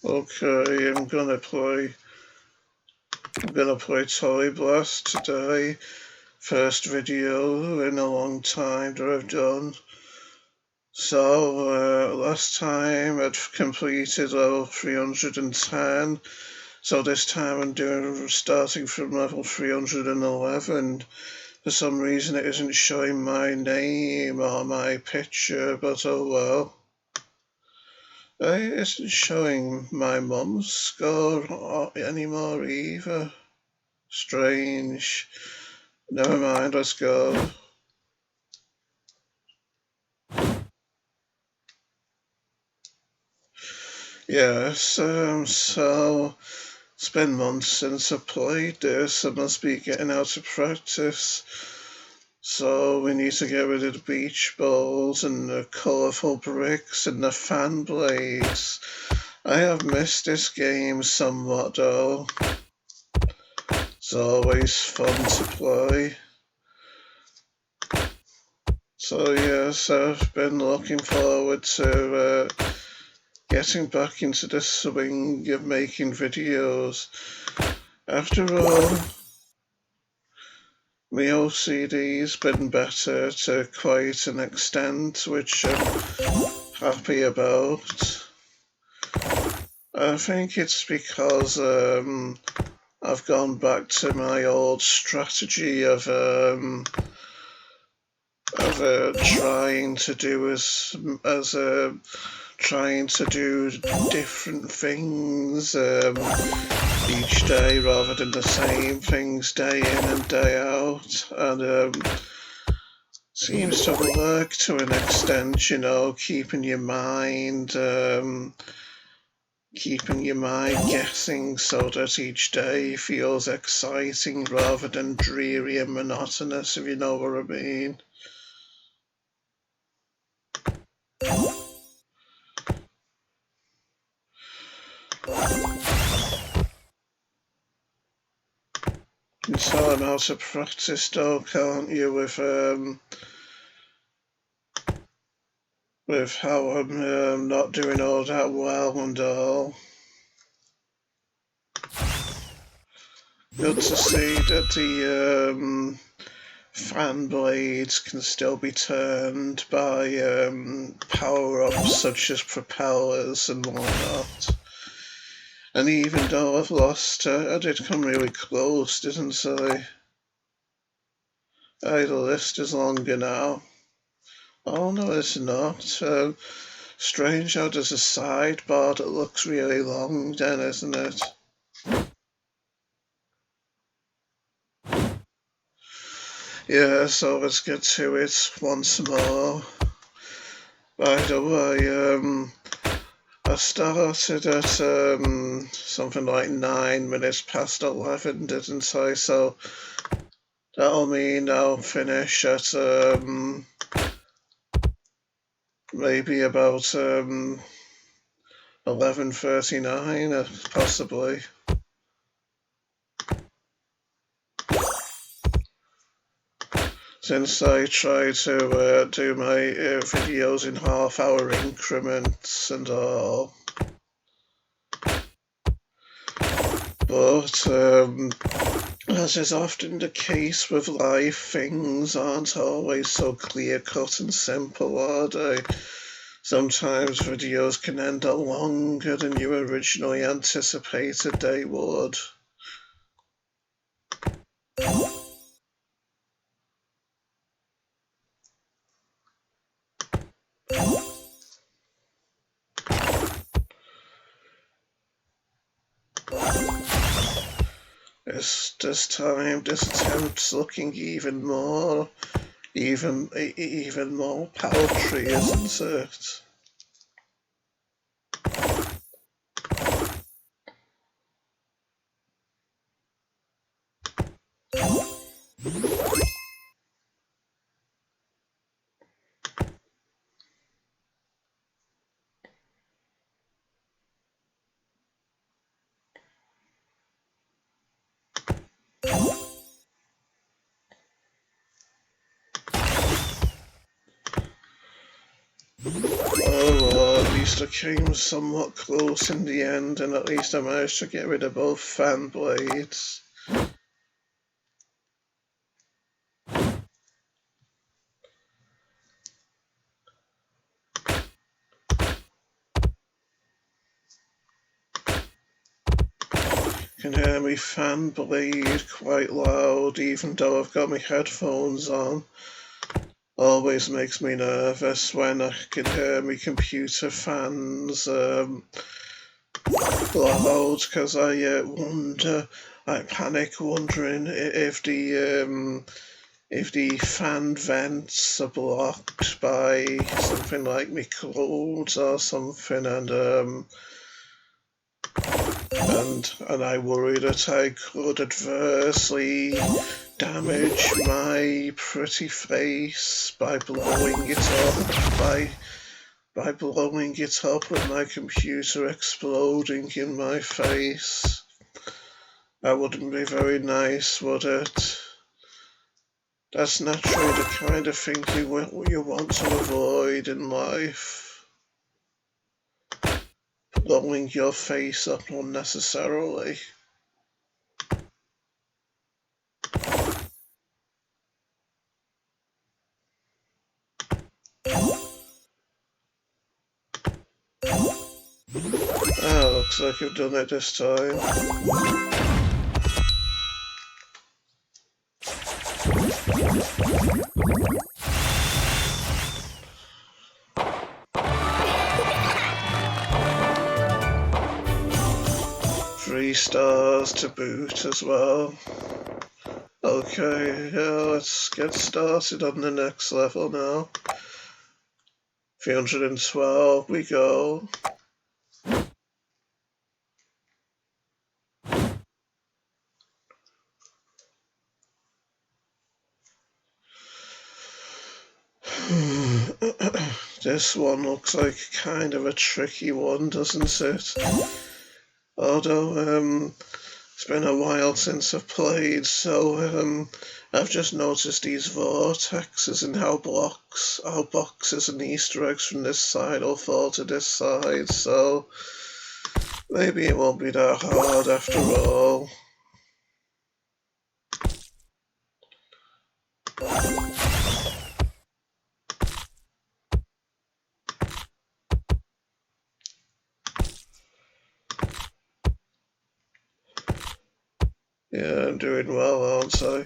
Okay, I'm gonna play Toy Blast today. First video in a long time that I've done. So last time I'd completed level 310. So this time I'm starting from level 311. For some reason it isn't showing my name or my picture, but oh well. It isn't showing my mum's score anymore either. Strange. Never mind, let's go. Yes, so it's been months since I played this. I must be getting out of practice. So we need to get rid of the beach balls and the colourful bricks and the fan blades. I have missed this game somewhat though. It's always fun to play. So yes, I've been looking forward to getting back into the swing of making videos. After all, my OCD's been better to quite an extent, which I'm happy about. I think it's because I've gone back to my old strategy of trying to do different things each day rather than the same things day in and day out, and seems to work to an extent, you know, keeping your mind guessing so that each day feels exciting rather than dreary and monotonous, if you know what I mean. You saw him out of practice though, can't you, with how I'm not doing all that well and all. Good to see that the fan blades can still be turned by power-ups such as propellers and whatnot. And even though I've lost, I did come really close, didn't I? Aye, the list is longer now. Oh no, it's not. Strange how there's a sidebar that looks really long then, isn't it? Yeah, so let's get to it once more. By the way, I started at something like 9 minutes past 11, didn't I? So that'll mean I'll finish at maybe about 11:39, possibly. Since I try to do my videos in half-hour increments and all. But as is often the case with life, things aren't always so clear-cut and simple, are they? Sometimes videos can end up longer than you originally anticipated they would. This time, this attempt's looking even more paltry, isn't it? Oh, well, at least monster came somewhat close in the end, and at least I managed to get rid of both fan blades. You can hear me fan blade quite loud, even though I've got my headphones on. Always makes me nervous when I can hear my computer fans loud, because I panic wondering if the fan vents are blocked by something like my clothes or something, and I worry that I could adversely damage my pretty face by blowing it up, by blowing it up with my computer exploding in my face. That wouldn't be very nice, would it? That's naturally the kind of thing you want to avoid in life. Blowing your face up unnecessarily. Ah, looks like you've done it this time. 3 stars to boot as well. Okay, yeah, let's get started on the next level now. 312 we go. This one looks like kind of a tricky one, doesn't it? Although, it's been a while since I've played, so I've just noticed these vortexes and how boxes and Easter eggs from this side will fall to this side, so maybe it won't be that hard after all. Yeah, I'm doing well, aren't I?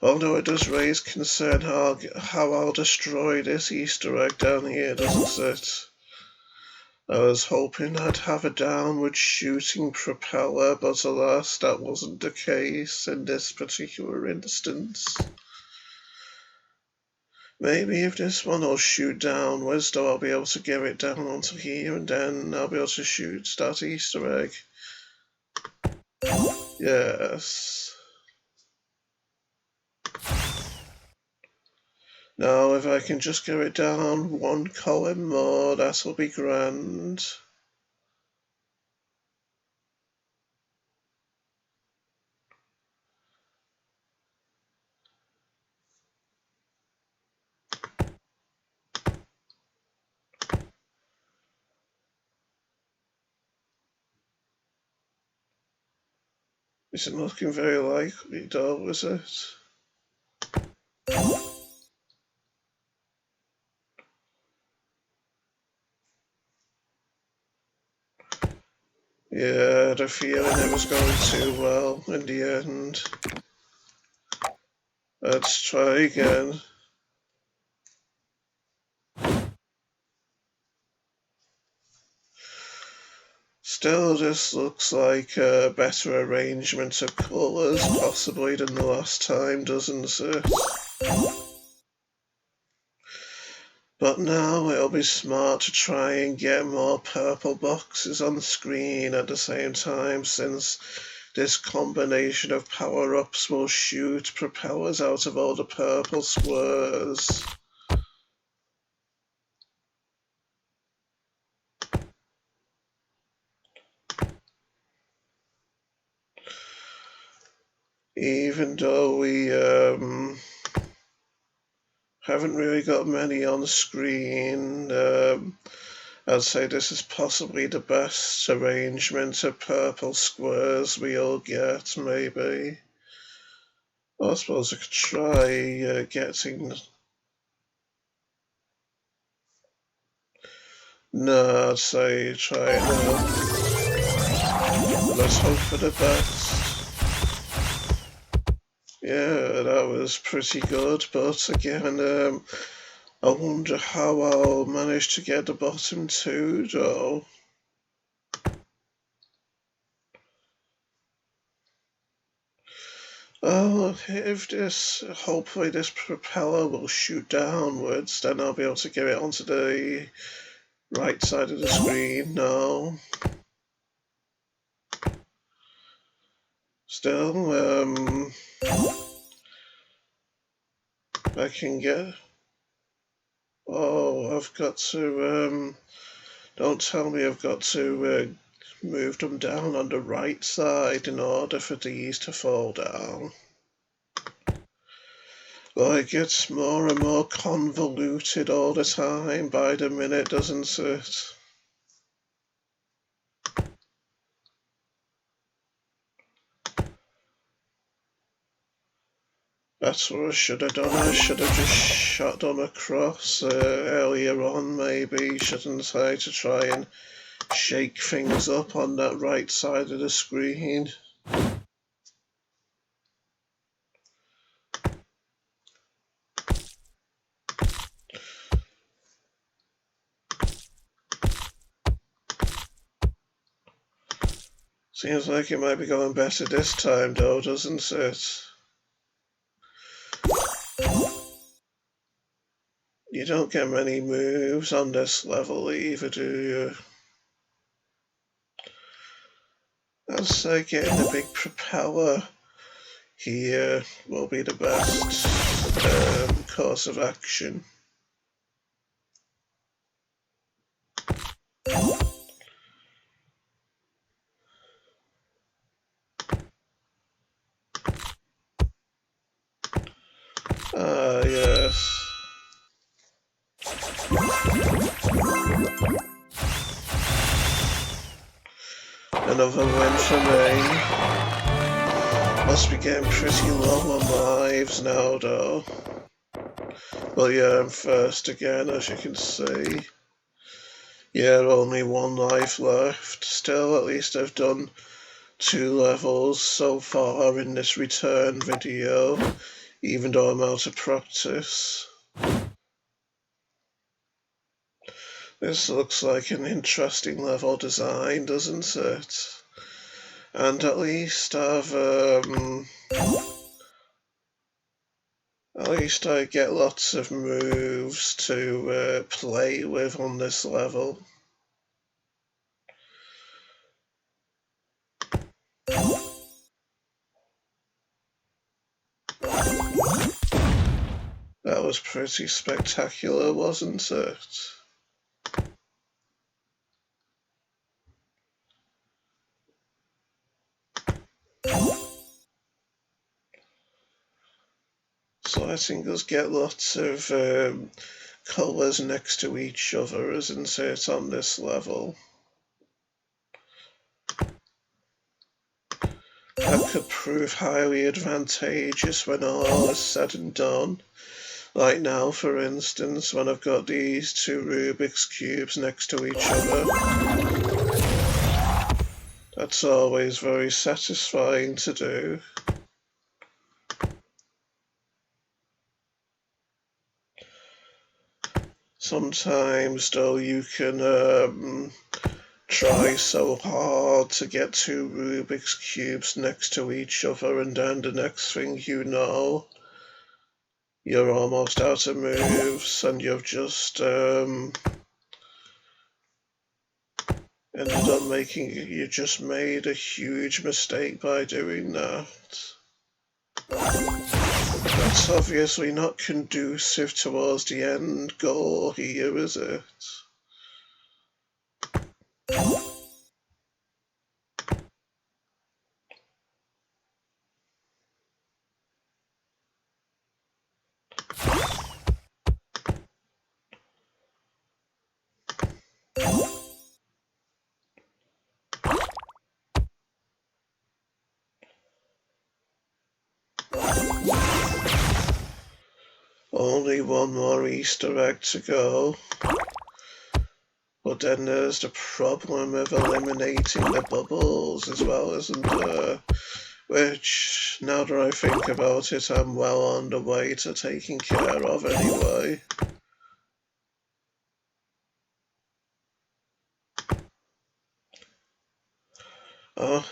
Although it does raise concern how I'll destroy this Easter egg down here, doesn't it? I was hoping I'd have a downward shooting propeller, but alas, that wasn't the case in this particular instance. Maybe if this one will shoot downwards, though, I'll be able to get it down onto here, and then I'll be able to shoot that Easter egg. Yes. Now, if I can just get it down one column more, that'll be grand. Isn't looking very likely, though, is it? Yeah, I had a feeling it was going too well in the end. Let's try again. Still, this looks like a better arrangement of colours, possibly, than the last time, doesn't it? But now it'll be smart to try and get more purple boxes on the screen at the same time, since this combination of power-ups will shoot propellers out of all the purple squares. Even though we haven't really got many on the screen, I'd say this is possibly the best arrangement of purple squares we'll get, maybe. Well, I suppose I could try getting... No, I'd say try it now. Let's hope for the best. Yeah, that was pretty good, but again, I wonder how I'll manage to get the bottom two, though. Oh, if this, hopefully this propeller will shoot downwards, then I'll be able to get it onto the right side of the screen. No. Still, I can get... Oh, I've got to, don't tell me I've got to move them down on the right side in order for these to fall down. Well, it gets more and more convoluted all the time by the minute, doesn't it? That's what I should have done. I should have just shot them across earlier on, maybe, shouldn't I, to try and shake things up on that right side of the screen. Seems like it might be going better this time, though, doesn't it? You don't get many moves on this level either, do you? I'd say getting a big propeller here will be the best course of action. Ah, yes. Another win for me. Must be getting pretty low on lives now, though. Well, yeah, I'm first again, as you can see. Yeah, only one life left. Still, at least I've done 2 levels so far in this return video, even though I'm out of practice. This looks like an interesting level design, doesn't it? And at least I get lots of moves to play with on this level. That was pretty spectacular, wasn't it? So letting us get lots of colours next to each other, isn't it, on this level? That could prove highly advantageous when all is said and done. Like now, for instance, when I've got these 2 Rubik's Cubes next to each other. That's always very satisfying to do. Sometimes, though, you can try so hard to get 2 Rubik's Cubes next to each other, and then the next thing you know, you're almost out of moves, and you've just ended up you just made a huge mistake by doing that. That's obviously not conducive towards the end goal here, is it? Only one more Easter egg to go. But then there's the problem of eliminating the bubbles as well, isn't there? Which, now that I think about it, I'm well on the way to taking care of anyway. Oh,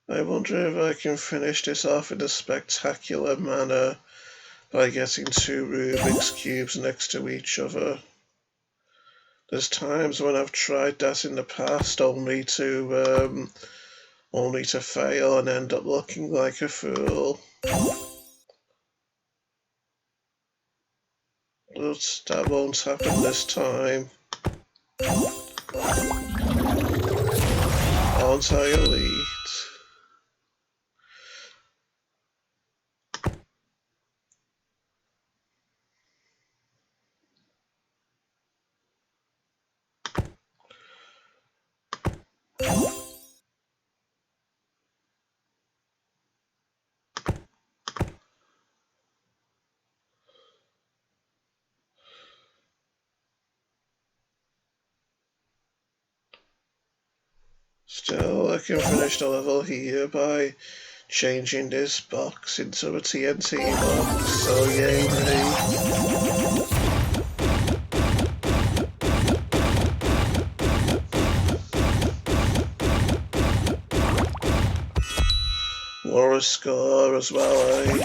I wonder if I can finish this off in a spectacular manner by getting 2 Rubik's Cubes next to each other. There's times when I've tried that in the past only to fail and end up looking like a fool. But that won't happen this time. Aren't I elite? Still, I can finish the level here by changing this box into a TNT box, so yay me. What a score as well, eh?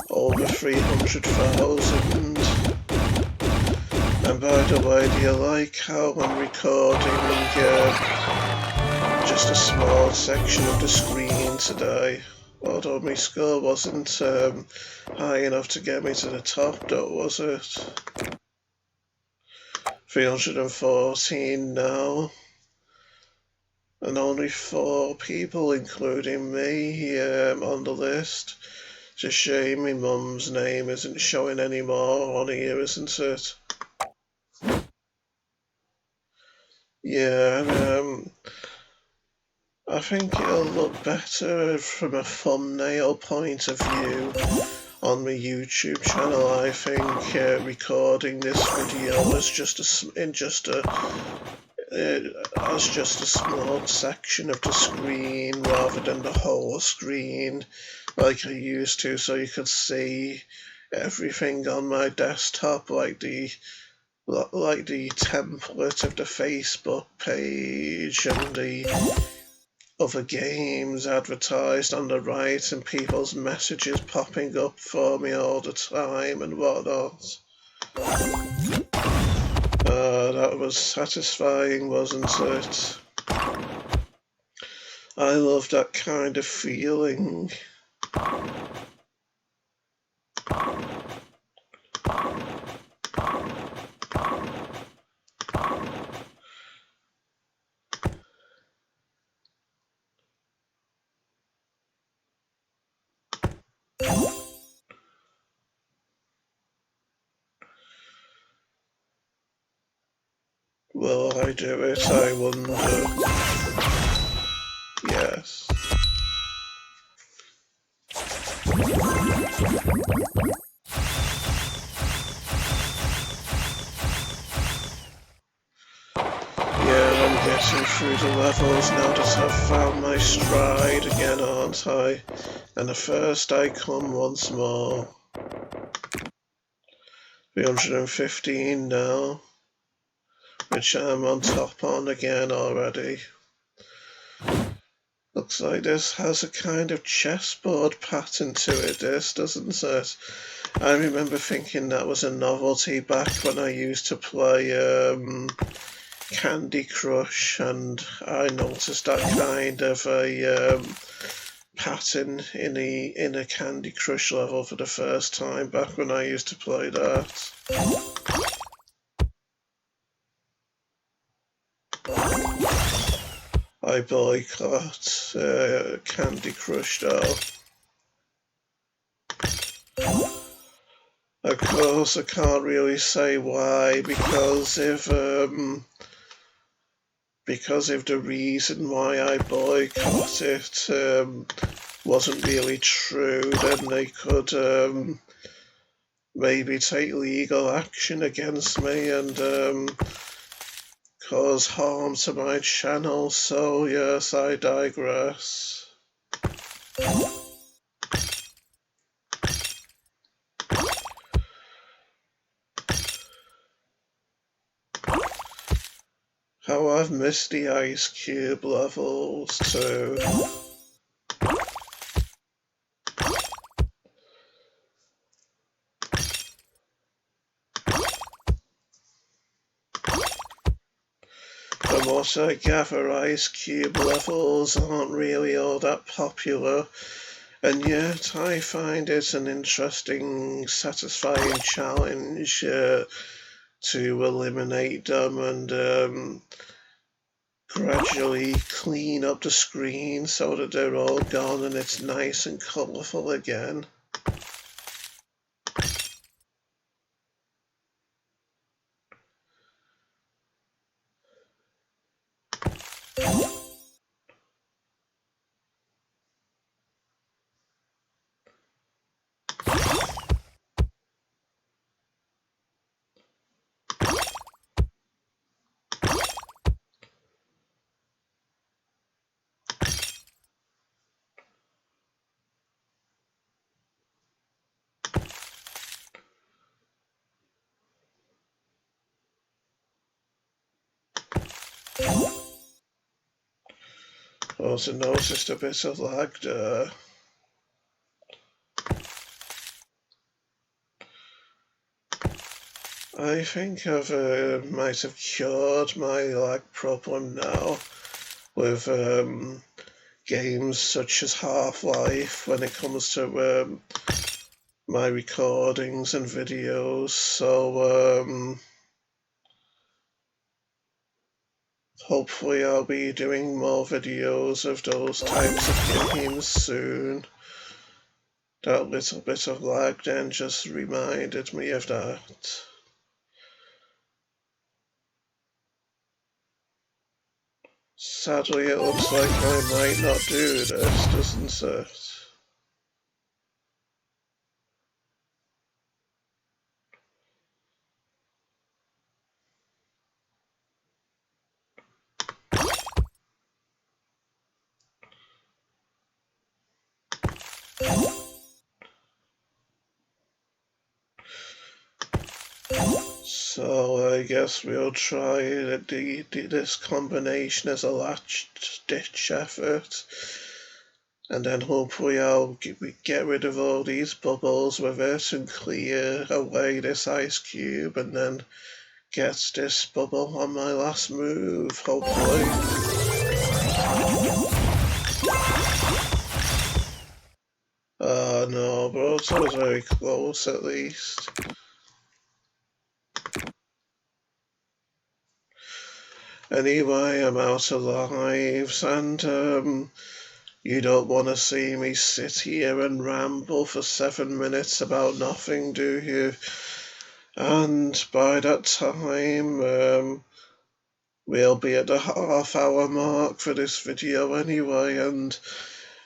Over 300,000. And by the way, do you like how I'm recording just a small section of the screen today? Although my score wasn't high enough to get me to the top, though, was it? 314 now. And only 4 people, including me, on the list. It's a shame my mum's name isn't showing anymore on here, isn't it? Yeah, I think it'll look better from a thumbnail point of view on my YouTube channel. I think recording this video as just a small section of the screen rather than the whole screen like I used to, so you could see everything on my desktop, like the template of the Facebook page and the other games advertised on the right and people's messages popping up for me all the time and whatnot. That was satisfying, wasn't it? I love that kind of feeling. Will I do it, I wonder? Yes. Yeah, I'm getting through the levels now that I've found my stride again, aren't I? And the first I come once more. 315 now, which I'm on top on again already. Looks like this has a kind of chessboard pattern to it, this, doesn't it? I remember thinking that was a novelty back when I used to play Candy Crush, and I noticed that kind of a pattern in a Candy Crush level for the first time back when I used to play that. I boycott Candy Crush though. I Of course, I can't really say why, because if the reason why I boycott it wasn't really true, then they could maybe take legal action against me and cause harm to my channel. So yes, I digress. How I've missed the Ice Cube levels too. From what I gather, Ice Cube levels aren't really all that popular, and yet I find it an interesting, satisfying challenge to eliminate them and gradually clean up the screen so that they're all gone and it's nice and colourful again. Also noticed a bit of lag there. I think I've might have cured my lag problem now with games such as Half-Life when it comes to my recordings and videos. So hopefully I'll be doing more videos of those types of games soon. That little bit of lag then just reminded me of that. Sadly, it looks like I might not do this, doesn't it? So I guess we'll try this combination as a last-ditch effort, and then hopefully I'll get rid of all these bubbles with it and clear away this ice cube, and then get this bubble on my last move, hopefully. Oh no, but I was very close at least. Anyway, I'm out of lives, and you don't want to see me sit here and ramble for 7 minutes about nothing, do you? And by that time, we'll be at the half-hour mark for this video anyway, and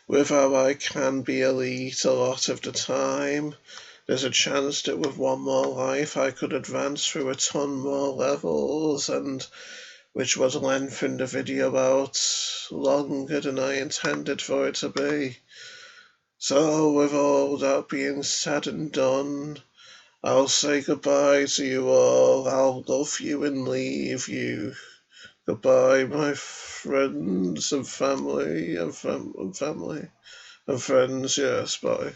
with how I can be elite a lot of the time, there's a chance that with one more life I could advance through a ton more levels, and which would lengthen the video out longer than I intended for it to be. So with all that being said and done, I'll say goodbye to you all. I'll love you and leave you. Goodbye, my friends and family and family and friends. Yes, bye.